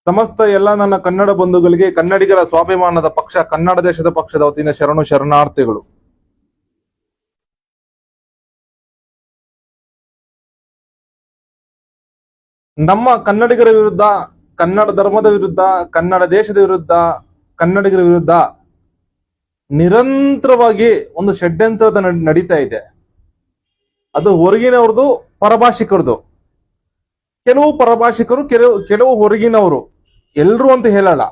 ಸಮಸ್ತ ಎಲ್ಲ ನನ್ನ ಕನ್ನಡ ಬಂಧುಗಳಿಗೆ ಕನ್ನಡಿಗರ ಸ್ವಾಭಿಮಾನದ ಪಕ್ಷ ಕನ್ನಡ ದೇಶದ ಪಕ್ಷದ ವತಿಯಿಂದ ಶರಣು ಶರಣಾರ್ಥಿಗಳು. ನಮ್ಮ ಕನ್ನಡಿಗರ ವಿರುದ್ಧ, ಕನ್ನಡ ಧರ್ಮದ ವಿರುದ್ಧ, ಕನ್ನಡ ದೇಶದ ವಿರುದ್ಧ, ಕನ್ನಡಿಗರ ವಿರುದ್ಧ ನಿರಂತರವಾಗಿ ಒಂದು ಷಡ್ಯಂತ್ರದ ನಡೀತಾ ಇದೆ. ಅದು ಹೊರಗಿನವ್ರದ್ದು, ಪರಭಾಷಿಕರದು. ಕೆಲವು ಪರಭಾಷಿಕರು, ಕೆಲವು ಹೊರಗಿನವರು, ಎಲ್ರು ಅಂತ ಹೇಳಲ್ಲ.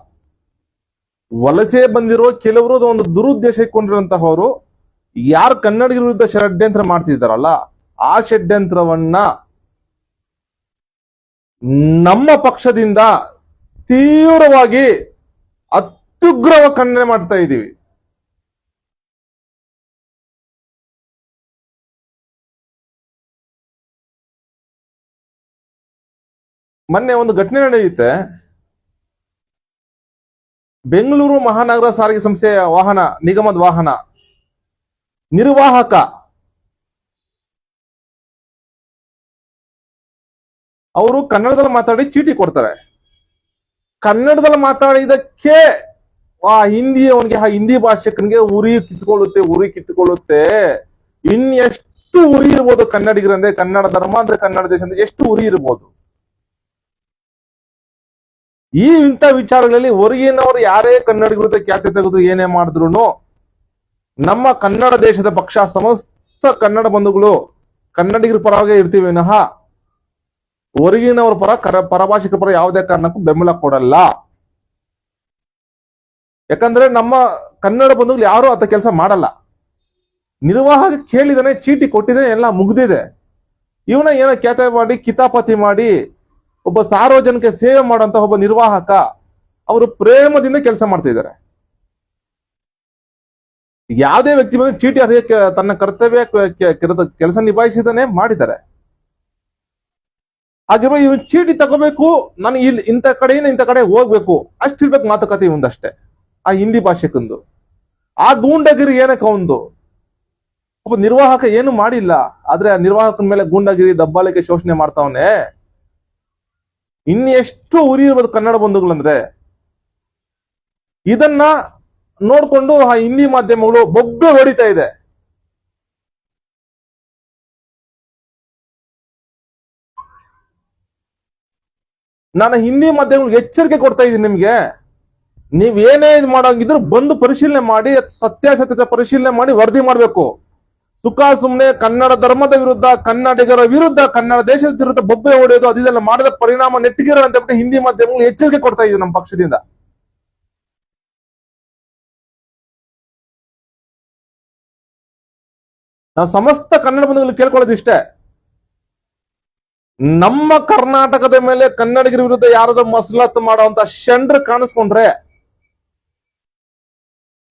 ವಲಸೆ ಬಂದಿರುವ ಕೆಲವರು ಒಂದು ದುರುದ್ದೇಶ ಇಟ್ಕೊಂಡಿರುವಂತಹವರು ಯಾರು ಕನ್ನಡಿಗರ ವಿರುದ್ಧ ಷಡ್ಯಂತ್ರ ಮಾಡ್ತಿದ್ದಾರಲ್ಲ, ಆ ಷಡ್ಯಂತ್ರವನ್ನ ನಮ್ಮ ಪಕ್ಷದಿಂದ ತೀವ್ರವಾಗಿ ಅತ್ಯುಗ್ರವ ಖಂಡನೆ ಮಾಡ್ತಾ ಇದ್ದೀವಿ. ಮೊನ್ನೆ ಒಂದು ಘಟನೆ ನಡೆಯುತ್ತೆ. ಬೆಂಗಳೂರು ಮಹಾನಗರ ಸಾರಿಗೆ ಸಂಸ್ಥೆಯ ನಿಗಮದ ವಾಹನ ನಿರ್ವಾಹಕ ಅವರು ಕನ್ನಡದಲ್ಲಿ ಮಾತಾಡಿ ಚೀಟಿ ಕೊಡ್ತಾರೆ. ಕನ್ನಡದಲ್ಲಿ ಮಾತಾಡಿದಕ್ಕೆ ಆ ಹಿಂದಿ ಭಾಷಿಕನಿಗೆ ಉರಿ ಕಿತ್ತುಕೊಳ್ಳುತ್ತೆ. ಇನ್ನೆಷ್ಟು ಉರಿ ಇರ್ಬೋದು ಕನ್ನಡಿಗರಂದ್ರೆ, ಕನ್ನಡ ಧರ್ಮ ಅಂದ್ರೆ ಕನ್ನಡ ದೇಶ ಅಂದ್ರೆ ಎಷ್ಟು ಉರಿ ಇರ್ಬೋದು. ಇಂಥ ವಿಚಾರಗಳಲ್ಲಿ ಹೊರಗಿನವರು ಯಾರೇ ಕನ್ನಡಿಗರ ವಿರುದ್ಧ ಖ್ಯಾತಿ ತೆಗೆದು ಏನೇ ಮಾಡಿದ್ರು ನಮ್ಮ ಕನ್ನಡ ದೇಶದ ಪಕ್ಷ, ಸಮಸ್ತ ಕನ್ನಡ ಬಂಧುಗಳು ಕನ್ನಡಿಗರ ಪರವಾಗಿ ಇರ್ತೀವಿ ವಿನಃ ಹೊರಗಿನವರ ಪರಭಾಷಿಕರ ಪರ ಯಾವುದೇ ಕಾರಣಕ್ಕೂ ಬೆಂಬಲ ಕೊಡಲ್ಲ. ಯಾಕಂದ್ರೆ ನಮ್ಮ ಕನ್ನಡ ಬಂಧುಗಳು ಯಾರು ಅಂತ ಕೆಲಸ ಮಾಡಲ್ಲ. ನಿರ್ವಾಹಕ ಕೇಳಿದಾನೆ, ಚೀಟಿ ಕೊಟ್ಟಿದೆ, ಎಲ್ಲ ಮುಗ್ದಿದೆ. ಇವನ ಏನೋ ಖ್ಯಾತಿ ಮಾಡಿ, ಕಿತಾಪತಿ ಮಾಡಿ ಒಬ್ಬ ಸಾರ್ವಜನಿಕ ಸೇವೆ ಮಾಡುವಂತ ಒಬ್ಬ ನಿರ್ವಾಹಕ ಅವರು ಪ್ರೇಮದಿಂದ ಕೆಲಸ ಮಾಡ್ತಾ ಇದ್ದಾರೆ. ಯಾವುದೇ ವ್ಯಕ್ತಿ ಬಂದು ಚೀಟಿ ಅರ್ಹತೆ ತನ್ನ ಕರ್ತವ್ಯ ಕೆಲಸ ನಿಭಾಯಿಸಿದಾನೆ ಮಾಡಿದ್ದಾರೆ. ಹಾಗಿರುವ ಇವನ್ ಚೀಟಿ ತಗೋಬೇಕು, ನಾನು ಇಲ್ಲಿ ಇಂಥ ಕಡೆಯಿಂದ ಇಂಥ ಕಡೆ ಹೋಗ್ಬೇಕು ಅಷ್ಟಿರ್ಬೇಕು ಮಾತುಕತೆ ಒಂದಷ್ಟೇ. ಆ ಹಿಂದಿ ಭಾಷೆಕಂದು ಆ ಗೂಂಡಗಿರಿ ಏನಕ್ಕೆ ಒಂದು ಒಬ್ಬ ನಿರ್ವಾಹಕ ಏನು ಮಾಡಿಲ್ಲ. ಆದ್ರೆ ಆ ನಿರ್ವಾಹಕನ ಮೇಲೆ ಗೂಂಡಗಿರಿ, ದಬ್ಬಾಳಿಕೆ, ಶೋಷಣೆ ಮಾಡ್ತಾವನೆ. ಇನ್ನೆಷ್ಟು ಉರಿ ಇರ್ಬೋದು ಕನ್ನಡ ಬಂಧುಗಳಂದ್ರೆ. ಇದನ್ನ ನೋಡ್ಕೊಂಡು ಆ ಹಿಂದಿ ಮಾಧ್ಯಮಗಳು ಬೊಬ್ಬೆ ಹೊಡಿತಾ ಇದೆ. ನಾನು ಹಿಂದಿ ಮಾಧ್ಯಮಗಳಿಗೆ ಎಚ್ಚರಿಕೆ ಕೊಡ್ತಾ ಇದ್ದೀನಿ. ನಿಮ್ಗೆ ನೀವೇನೇ ಇದು ಮಾಡೋಂಗಿದ್ರು ಬಂದು ಪರಿಶೀಲನೆ ಮಾಡಿ, ಸತ್ಯಾಸತ್ಯತೆ ಪರಿಶೀಲನೆ ಮಾಡಿ ವರದಿ ಮಾಡ್ಬೇಕು. ಸುಖ ಸುಮ್ನೆ ಕನ್ನಡ ಧರ್ಮದ ವಿರುದ್ಧ, ಕನ್ನಡಿಗರ ವಿರುದ್ಧ, ಕನ್ನಡ ದೇಶದ ವಿರುದ್ಧ ಬೊಬ್ಬೆ ಹೊಡೆಯೋದು, ಅದೆಲ್ಲ ಮಾಡಿದ ಪರಿಣಾಮ ನೆಟ್ಟಿಗಿರ ಅಂತ ಬಿಟ್ಟು ಹಿಂದಿ ಮಾಧ್ಯಮಗಳು ಎಚ್ಚರಿಕೆ ಕೊಡ್ತಾ ಇದ್ದೀವಿ ನಮ್ಮ ಪಕ್ಷದಿಂದ. ನಾವು ಸಮಸ್ತ ಕನ್ನಡ ಬಂಧುಗಳು ಕೇಳ್ಕೊಳ್ಳೋದು ಇಷ್ಟೇ, ನಮ್ಮ ಕರ್ನಾಟಕದ ಮೇಲೆ ಕನ್ನಡಿಗರ ವಿರುದ್ಧ ಯಾರಾದ್ರೂ ಮಸಲತ್ತು ಮಾಡುವಂತ ಷಂಡ್ರ ಕಾಣಿಸ್ಕೊಂಡ್ರೆ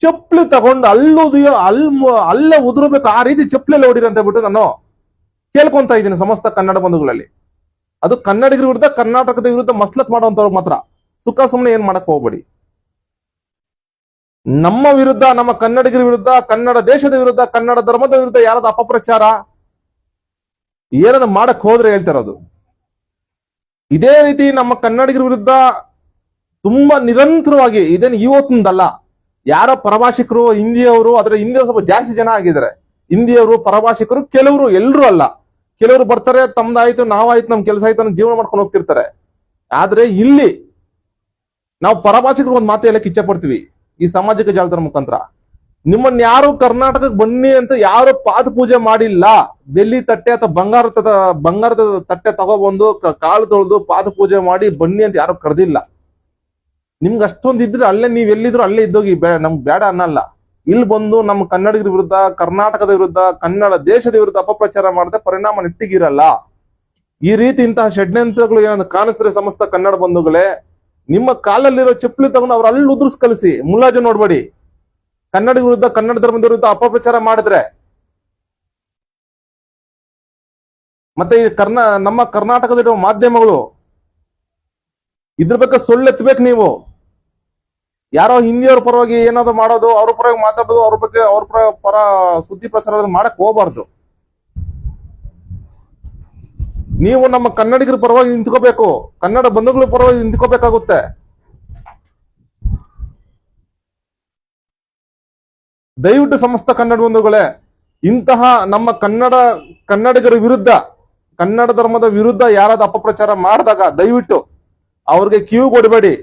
ಚಪ್ಪಲಿ ತಗೊಂಡು ಅಲ್ಲೇ ಉದುರಬೇಕು, ಆ ರೀತಿ ಚಪ್ಪಲಿ ಹೊಡಿರಿ ಅಂತ ಬಿಟ್ಟು ನಾನು ಕೇಳ್ಕೊಂತ ಇದ್ದೀನಿ ಸಮಸ್ತ ಕನ್ನಡ ಬಂಧುಗಳಲ್ಲಿ. ಅದು ಕನ್ನಡಿಗರ ವಿರುದ್ಧ, ಕರ್ನಾಟಕದ ವಿರುದ್ಧ ಮಸಲತ್ ಮಾಡುವಂತವ್ರು ಮಾತ್ರ. ಸುಖ ಸುಮ್ಮನೆ ಏನ್ ಮಾಡಕ್ ಹೋಗ್ಬೇಡಿ. ನಮ್ಮ ವಿರುದ್ಧ, ನಮ್ಮ ಕನ್ನಡಿಗರ ವಿರುದ್ಧ, ಕನ್ನಡ ದೇಶದ ವಿರುದ್ಧ, ಕನ್ನಡ ಧರ್ಮದ ವಿರುದ್ಧ ಯಾರಾದ ಅಪಪ್ರಚಾರ ಏನಾದ್ರು ಮಾಡಕ್ ಹೋದ್ರೆ ಹೇಳ್ತಿರೋದು. ಇದೇ ರೀತಿ ನಮ್ಮ ಕನ್ನಡಿಗರ ವಿರುದ್ಧ ತುಂಬಾ ನಿರಂತರವಾಗಿ, ಇದೇನು ಇವತ್ತಿಂದಲ್ಲ, ಯಾರೋ ಪರಭಾಷಿಕರು ಹಿಂದಿಯವರು, ಆದ್ರೆ ಹಿಂದಿಯವರು ಸ್ವಲ್ಪ ಜಾಸ್ತಿ ಜನ ಆಗಿದ್ದಾರೆ. ಹಿಂದಿಯವರು ಪರಭಾಷಿಕರು ಕೆಲವರು, ಎಲ್ಲರೂ ಅಲ್ಲ. ಕೆಲವರು ಬರ್ತಾರೆ, ತಮ್ದಾಯ್ತು, ನಾವಾಯ್ತು, ನಮ್ ಕೆಲಸ ಆಯ್ತು ಅನ್ನೋ ಜೀವನ ಮಾಡ್ಕೊಂಡು ಹೋಗ್ತಿರ್ತಾರೆ. ಆದ್ರೆ ಇಲ್ಲಿ ನಾವು ಪರಭಾಷಿಕರು ಒಂದು ಮಾತು ಹೇಳಕ್ ಇಚ್ಛೆ ಪಡ್ತೀವಿ ಈ ಸಾಮಾಜಿಕ ಜಾಲತಾಣ ಮುಖಾಂತರ. ನಿಮ್ಮನ್ನ ಯಾರು ಕರ್ನಾಟಕಕ್ಕೆ ಬನ್ನಿ ಅಂತ ಯಾರು ಪಾದ ಪೂಜೆ ಮಾಡಿಲ್ಲ. ಬೆಳ್ಳಿ ತಟ್ಟೆ ಅಥವಾ ಬಂಗಾರದ ತಟ್ಟೆ ತಗೊಬಂದು ಕಾಲು ತೊಳೆದು ಪಾದ ಪೂಜೆ ಮಾಡಿ ಬನ್ನಿ ಅಂತ ಯಾರು ಕರೆದಿಲ್ಲ. ನಿಮ್ಗೆ ಅಷ್ಟೊಂದು ಇದ್ರೆ ಅಲ್ಲೇ ನೀವ್ ಎಲ್ಲಿದ್ರು ಅಲ್ಲೇ ಇದ್ದೋಗಿ, ನಮ್ಗೆ ಬೇಡ ಅನ್ನಲ್ಲ. ಇಲ್ಲಿ ಬಂದು ನಮ್ಮ ಕನ್ನಡಿಗರ ವಿರುದ್ಧ, ಕರ್ನಾಟಕದ ವಿರುದ್ಧ, ಕನ್ನಡ ದೇಶದ ವಿರುದ್ಧ ಅಪಪ್ರಚಾರ ಮಾಡದೆ ಪರಿಣಾಮ ನೆಟ್ಟಿಗಿರಲ್ಲ. ಈ ರೀತಿ ಇಂತಹ ಷಡ್ಯಂತ್ರಗಳು ಏನಾದ್ರು ಕಾಣಿಸಿದ್ರೆ ಸಮಸ್ತ ಕನ್ನಡ ಬಂಧುಗಳೇ, ನಿಮ್ಮ ಕಾಲಲ್ಲಿರೋ ಚಪ್ಪಲಿ ತಗೊಂಡು ಅವ್ರು ಅಲ್ಲಿ ಉದುರ್ಸ್ ಕಲಿಸಿ, ಮುಲಾಜು ನೋಡ್ಬೇಡಿ. ಕನ್ನಡಿಗರ ವಿರುದ್ಧ, ಕನ್ನಡ ಧರ್ಮದ ವಿರುದ್ಧ ಅಪಪ್ರಚಾರ ಮಾಡಿದ್ರೆ ಮತ್ತೆ ಈ ನಮ್ಮ ಕರ್ನಾಟಕದಲ್ಲಿರುವ ಮಾಧ್ಯಮಗಳು ಇದ್ರ ಬಗ್ಗೆ ಸೊಳ್ಳೆತ್ಬೇಕು. ನೀವು ಯಾರೋ ಹಿಂದಿಯವ್ರ ಪರವಾಗಿ ಏನಾದ್ರು ಮಾಡೋದು, ಅವ್ರ ಪರವಾಗಿ ಮಾತಾಡೋದು, ಅವ್ರ ಪರ ಸುದ್ದಿ ಪ್ರಸಾರ ಮಾಡಕ್ ಹೋಗ್ಬಾರ್ದು. ನೀವು ನಮ್ಮ ಕನ್ನಡಿಗರ ಪರವಾಗಿ ನಿಂತ್ಕೋಬೇಕು, ಕನ್ನಡ ಬಂಧುಗಳ ಪರವಾಗಿ ನಿಂತ್ಕೋಬೇಕಾಗುತ್ತೆ. ದಯವಿಟ್ಟು ಸಮಸ್ತ ಕನ್ನಡ ಬಂಧುಗಳೇ, ಇಂತಹ ನಮ್ಮ ಕನ್ನಡಿಗರ ವಿರುದ್ಧ, ಕನ್ನಡ ಧರ್ಮದ ವಿರುದ್ಧ ಯಾರಾದ ಅಪಪ್ರಚಾರ ಮಾಡಿದಾಗ ದಯವಿಟ್ಟು ಅವ್ರಿಗೆ ಕಿವಿ ಕೊಡಬೇಡಿ.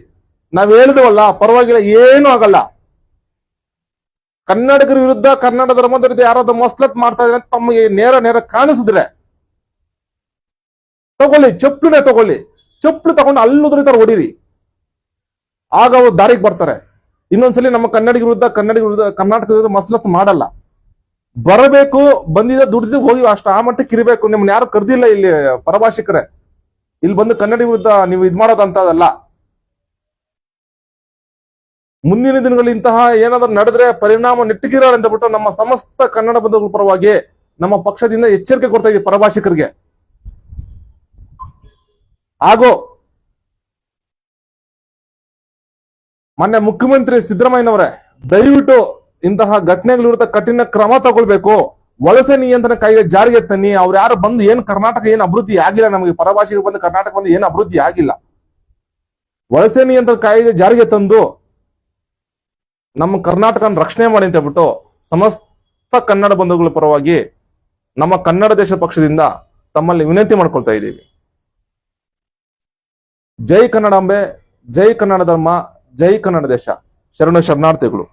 ನಾವ್ ಹೇಳಿದ್ವಲ್ಲ, ಪರವಾಗಿಲ್ಲ, ಏನು ಆಗಲ್ಲ. ಕನ್ನಡಿಗರ ವಿರುದ್ಧ, ಕನ್ನಡ ಧರ್ಮದ ವಿರುದ್ಧ ಯಾರಾದ್ರೂ ಮಸ್ಲತ್ ಮಾಡ್ತಾ ಇದ್ರೆ ತಮಗೆ ನೇರ ಕಾಣಿಸಿದ್ರೆ ತಗೊಳ್ಳಿ, ಚಪ್ಪಲಿನೇ ತಗೊಳ್ಳಿ, ಚಪ್ಪಲಿ ತಗೊಂಡು ಅಲ್ಲುದ್ರಿತಾರ ಹೊಡಿರಿ, ಆಗ ಅವ್ರು ದಾರಿಗೆ ಬರ್ತಾರೆ. ಇನ್ನೊಂದ್ಸಲಿ ನಮ್ಮ ಕನ್ನಡಿಗರ ವಿರುದ್ಧ ಕರ್ನಾಟಕದ ವಿರುದ್ಧ ಮಸ್ಲತ್ ಮಾಡಲ್ಲ. ಬರಬೇಕು, ಬಂದಿದ್ದ ದುಡ್ದು ಹೋಗಿ ಅಷ್ಟು ಆ ಮಟ್ಟಕ್ಕೆ ಇರಬೇಕು. ನಿಮ್ನ ಯಾರು ಕರ್ದಿಲ್ಲ ಇಲ್ಲಿ ಪರಭಾಷಿಕರೇ, ಇಲ್ಲಿ ಬಂದು ಕನ್ನಡ ವಿರುದ್ಧ ನೀವು ಇದ್ ಮಾಡೋದಂತದಲ್ಲ. ಮುಂದಿನ ದಿನಗಳಲ್ಲಿ ಇಂತಹ ಏನಾದ್ರೂ ನಡೆದ್ರೆ ಪರಿಣಾಮ ನೆಟ್ಟಿಗಿರ ಅಂತ ಬಿಟ್ಟು ನಮ್ಮ ಸಮಸ್ತ ಕನ್ನಡ ಬಂಧುಗಳ ಪರವಾಗಿ ನಮ್ಮ ಪಕ್ಷದಿಂದ ಎಚ್ಚರಿಕೆ ಕೊಡ್ತಾ ಇದೀವಿ ಪರಭಾಷಿಕರಿಗೆ. ಹಾಗೂ ಮಾನ್ಯ ಮುಖ್ಯಮಂತ್ರಿ ಸಿದ್ದರಾಮಯ್ಯನವರೇ, ದಯವಿಟ್ಟು ಇಂತಹ ಘಟನೆಗಳ ವಿರುದ್ಧ ಕಠಿಣ ಕ್ರಮ ತಗೊಳ್ಬೇಕು. ವಲಸೆ ನಿಯಂತ್ರಣ ಕಾಯ್ದೆ ಜಾರಿಗೆ ತನ್ನಿ. ಅವ್ರು ಯಾರು ಬಂದು ಏನ್ ಕರ್ನಾಟಕ ಏನು ಅಭಿವೃದ್ಧಿ ಆಗಿಲ್ಲ, ನಮಗೆ ಪರಭಾಷೆಗೆ ಬಂದು ಕರ್ನಾಟಕ ಬಂದು ಏನು ಅಭಿವೃದ್ಧಿ ಆಗಿಲ್ಲ. ವಲಸೆ ನಿಯಂತ್ರಣ ಕಾಯ್ದೆ ಜಾರಿಗೆ ತಂದು ನಮ್ಮ ಕರ್ನಾಟಕನ ರಕ್ಷಣೆ ಮಾಡಿ ಅಂತ ಹೇಳ್ಬಿಟ್ಟು ಸಮಸ್ತ ಕನ್ನಡ ಬಂಧುಗಳ ಪರವಾಗಿ ನಮ್ಮ ಕನ್ನಡ ದೇಶ ಪಕ್ಷದಿಂದ ತಮ್ಮಲ್ಲಿ ವಿನಂತಿ ಮಾಡ್ಕೊಳ್ತಾ ಇದ್ದೀವಿ. ಜೈ ಕನ್ನಡಾಂಬೆ, ಜೈ ಕನ್ನಡ ಧರ್ಮ, ಜೈ ಕನ್ನಡ ದೇಶ. ಶರಣಾರ್ಥಿಗಳು.